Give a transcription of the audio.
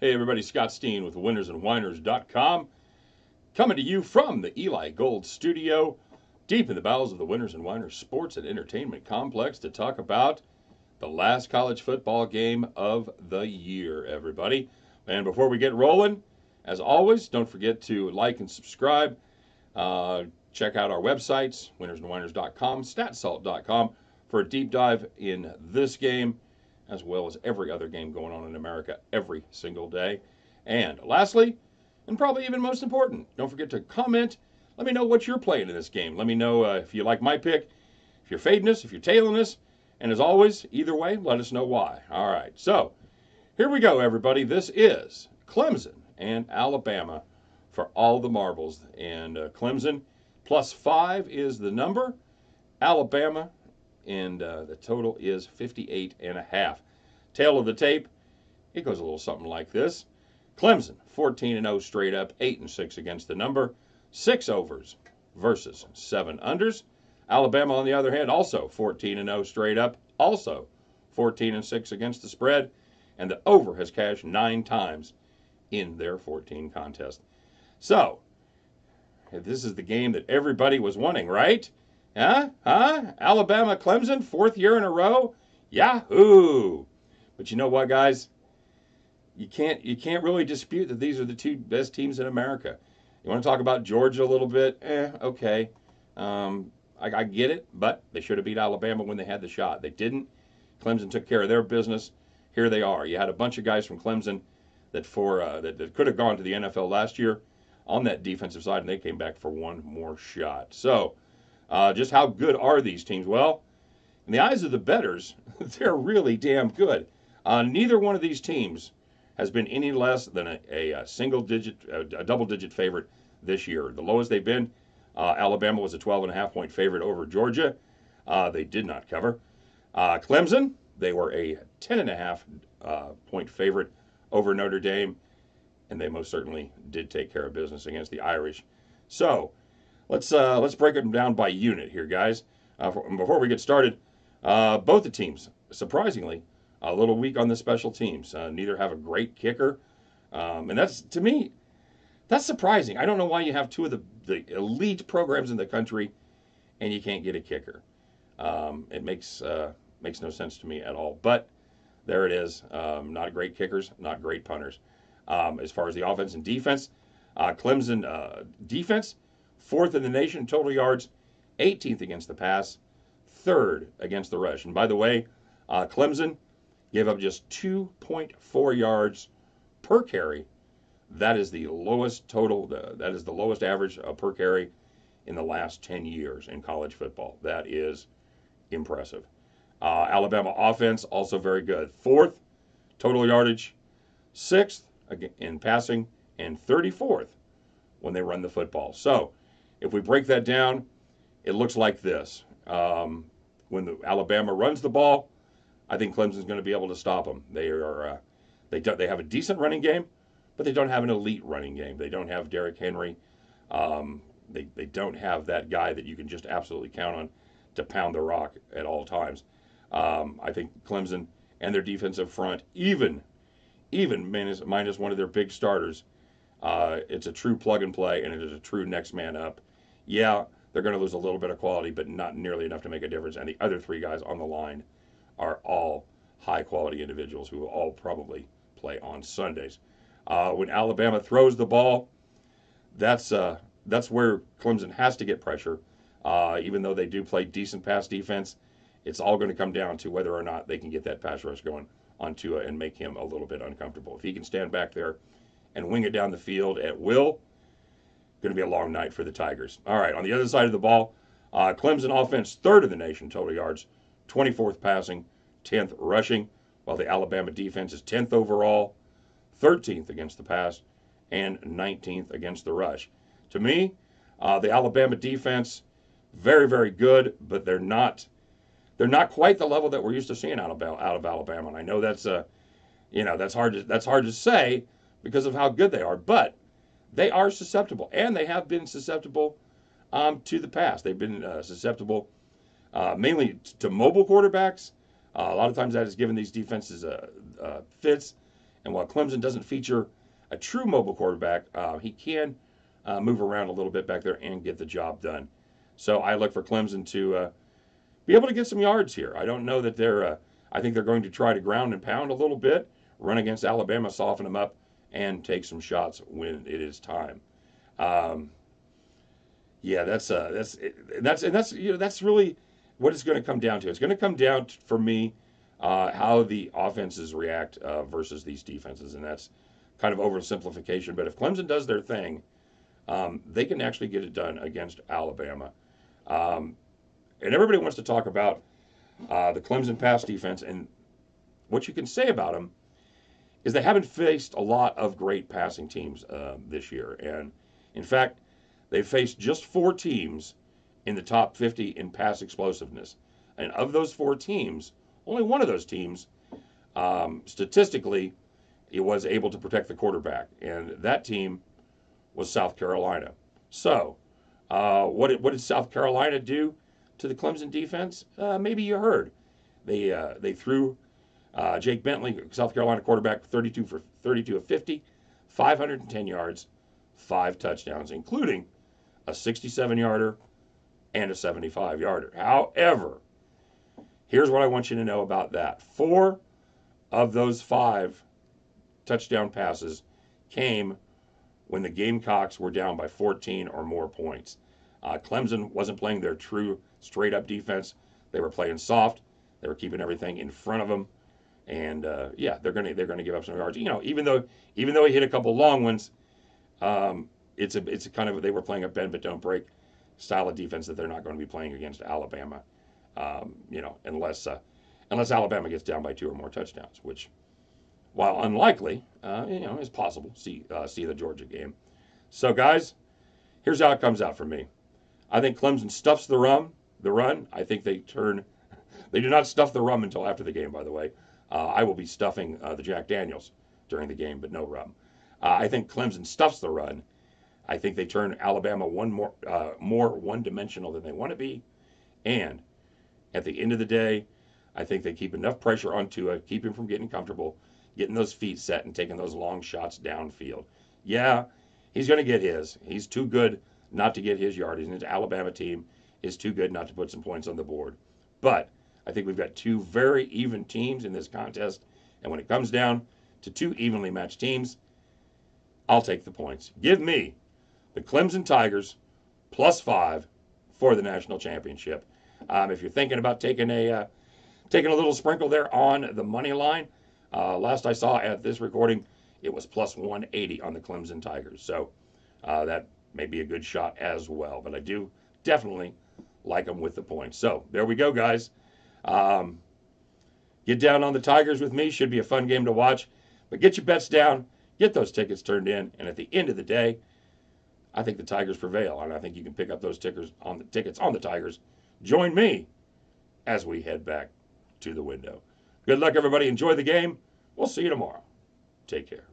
Hey everybody, Scott Steen with winnersandwhiners.com, coming to you from the Eli Gold Studio, deep in the bowels of the Winners and Whiners Sports and Entertainment Complex to talk about the last college football game of the year, everybody. And before we get rolling, as always, don't forget to like and subscribe. Check out our websites, winnersandwhiners.com, statsalt.com, for a deep dive in this game, as well as every other game going on in America every single day. And lastly, and probably even most important, don't forget to comment. Let me know what you're playing in this game. Let me know if you like my pick, if you're fading us, if you're tailing us. And as always, either way, let us know why. All right, so here we go, everybody. This is Clemson and Alabama for all the marbles. And Clemson +5 is the number. Alabama, and the total is 58.5. Tail of the tape, it goes a little something like this. Clemson 14-0 straight up, 8-6 against the number, 6 overs versus 7 unders. Alabama, on the other hand, also 14-0 straight up, also 14-6 against the spread, and the over has cashed 9 times in their 14 contests. So, this is the game that everybody was wanting, right? Huh? Alabama, Clemson, 4th year in a row? Yahoo! But you know what, guys? You can't really dispute that these are the two best teams in America. You want to talk about Georgia a little bit? Okay. I get it, but they should have beat Alabama when they had the shot. They didn't. Clemson took care of their business. Here they are. You had a bunch of guys from Clemson that that could have gone to the NFL last year on that defensive side, and they came back for one more shot. So, just how good are these teams? Well, in the eyes of the bettors, they're really damn good. Neither one of these teams has been any less than a double-digit favorite this year. The lowest they've been, Alabama was a 12.5-point favorite over Georgia. They did not cover. Clemson, they were a 10.5-point favorite over Notre Dame, and they most certainly did take care of business against the Irish. So, let's break them down by unit here, guys. Before we get started, both the teams, surprisingly, a little weak on the special teams. Neither have a great kicker, and that's, to me, that's surprising. I don't know why you have two of the elite programs in the country and you can't get a kicker. It makes no sense to me at all. But there it is. Not great kickers, not great punters. As far as the offense and defense, Clemson defense, 4th in the nation total yards, 18th against the pass, 3rd against the rush. And by the way, Clemson gave up just 2.4 yards per carry. That is the lowest total. That is the lowest average per carry in the last 10 years in college football. That is impressive. Alabama offense also very good. 4th total yardage, 6th in passing, and 34th when they run the football. So, if we break that down, it looks like this. When the Alabama runs the ball, I think Clemson's going to be able to stop them. They have a decent running game, but they don't have an elite running game. They don't have Derrick Henry. They don't have that guy that you can just absolutely count on to pound the rock at all times. I think Clemson and their defensive front, even minus one of their big starters, it's a true plug and play, and it is a true next man up. Yeah, they're going to lose a little bit of quality, but not nearly enough to make a difference. And the other 3 guys on the line are all high-quality individuals who will all probably play on Sundays. When Alabama throws the ball, that's where Clemson has to get pressure. Even though they do play decent pass defense, it's all going to come down to whether or not they can get that pass rush going on Tua and make him a little bit uncomfortable. If he can stand back there and wing it down the field at will, going to be a long night for the Tigers. All right, on the other side of the ball, Clemson offense, 3rd in the nation total yards, 24th passing, 10th rushing, while the Alabama defense is 10th overall, 13th against the pass, and 19th against the rush. To me, the Alabama defense, very, very good, but they're not quite the level that we're used to seeing out of Alabama. And I know that's that's hard to say because of how good they are, but they are susceptible, and they have been susceptible to the pass. They've been susceptible mainly to mobile quarterbacks. A lot of times that has given these defenses fits, And while Clemson doesn't feature a true mobile quarterback, he can move around a little bit back there and get the job done. So I look for Clemson to be able to get some yards here. I don't know that they're. I think they're going to try to ground and pound a little bit, run against Alabama, soften them up, and take some shots when it is time. Yeah, that's that's really what it's going to come down to. It's going to come down to, for me, how the offenses react versus these defenses, and that's kind of oversimplification. But if Clemson does their thing, they can actually get it done against Alabama. And everybody wants to talk about the Clemson pass defense, and what you can say about them is they haven't faced a lot of great passing teams this year. And in fact, they've faced just 4 teams in the top 50 in pass explosiveness. And of those 4 teams, only one of those teams, statistically, it was able to protect the quarterback. And that team was South Carolina. So, what did South Carolina do to the Clemson defense? Maybe you heard. They threw Jake Bentley, South Carolina quarterback, 32 of 50, 510 yards, 5 touchdowns, including a 67-yarder and a 75-yarder. However, here's what I want you to know about that. 4 of those 5 touchdown passes came when the Gamecocks were down by 14 or more points. Clemson wasn't playing their true straight-up defense. They were playing soft. They were keeping everything in front of them. And yeah, they're gonna give up some yards. You know, even though he hit a couple long ones, it's a kind of, they were playing a bend but don't break style of defense that they're not going to be playing against Alabama. You know, unless Alabama gets down by 2 or more touchdowns, which, while unlikely, you know, is possible. See the Georgia game. So guys, here's how it comes out for me. I think Clemson stuffs the run. I think they do not stuff the rum until after the game, by the way. I will be stuffing the Jack Daniels during the game, but no rum. I think Clemson stuffs the run. I think they turn Alabama more one-dimensional than they want to be. And at the end of the day, I think they keep enough pressure on Tua, keep him from getting comfortable, getting those feet set and taking those long shots downfield. Yeah, he's going to get his. He's too good not to get his yardage. And his Alabama team is too good not to put some points on the board. But I think we've got 2 very even teams in this contest. And when it comes down to 2 evenly matched teams, I'll take the points. Give me the Clemson Tigers +5 for the national championship. If you're thinking about taking a little sprinkle there on the money line, last I saw at this recording, it was +180 on the Clemson Tigers. So that may be a good shot as well. But I do definitely like them with the points. So there we go, guys. Get down on the Tigers with me. Should be a fun game to watch. But get your bets down. Get those tickets turned in. And at the end of the day, I think the Tigers prevail. And I think you can pick up those tickets on the Tigers. Join me as we head back to the window. Good luck, everybody. Enjoy the game. We'll see you tomorrow. Take care.